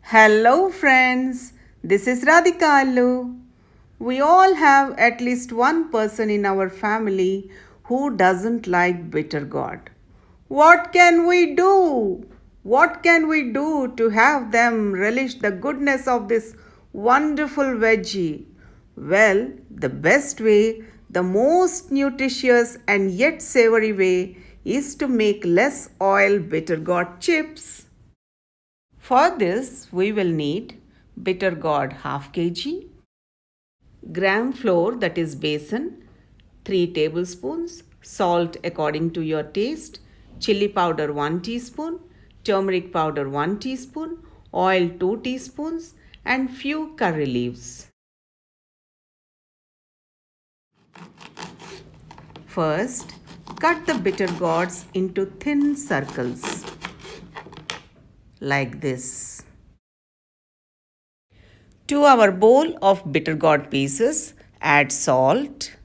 Hello, friends. This is Radhika Allu. We all have at least one person in our family who doesn't like bitter gourd. What can we do? What can we do to have them relish the goodness of this wonderful veggie? Well, the best way, the most nutritious and yet savory way is to make less oil bitter gourd chips. For this, we will need bitter gourd half kg, gram flour that is besan 3 tablespoons, salt according to your taste, chili powder 1 teaspoon, turmeric powder 1 teaspoon, oil 2 teaspoons and few curry leaves. First, cut the bitter gourds into thin circles like this. To our bowl of bitter gourd pieces, add salt,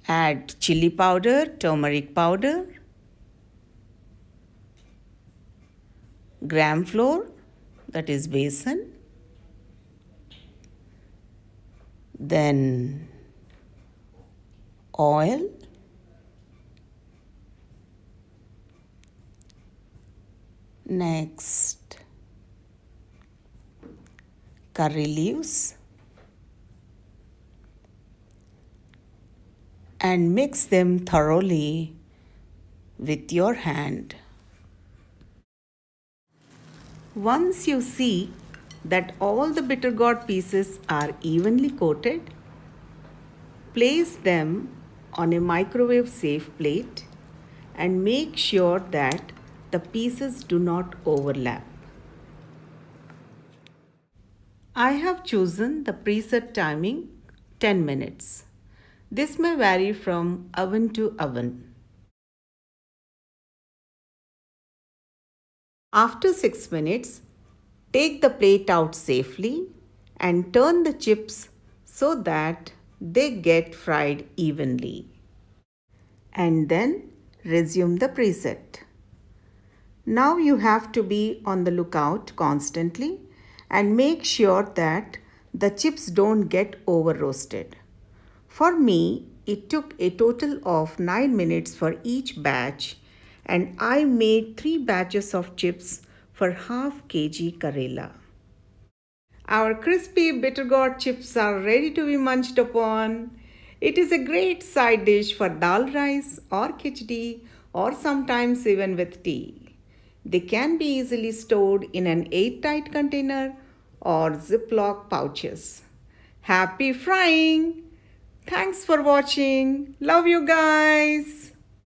add chili powder, turmeric powder, gram flour that is besan, then oil, next curry leaves, and mix them thoroughly with your hand. Once you see that all the bitter gourd pieces are evenly coated, place them on a microwave safe plate and make sure that the pieces do not overlap. I have chosen the preset timing 10 minutes. This may vary from oven to oven. After 6 minutes, take the plate out safely and turn the chips so that they get fried evenly. And then resume the preset. Now you have to be on the lookout constantly and make sure that the chips don't get over roasted. For me, it took a total of 9 minutes for each batch, and I made 3 batches of chips for half kg Karela. Our crispy bitter gourd chips are ready to be munched upon. It is a great side dish for dal rice or khichdi or sometimes even with tea. They can be easily stored in an airtight container or Ziploc pouches. Happy frying! Thanks for watching. Love you guys.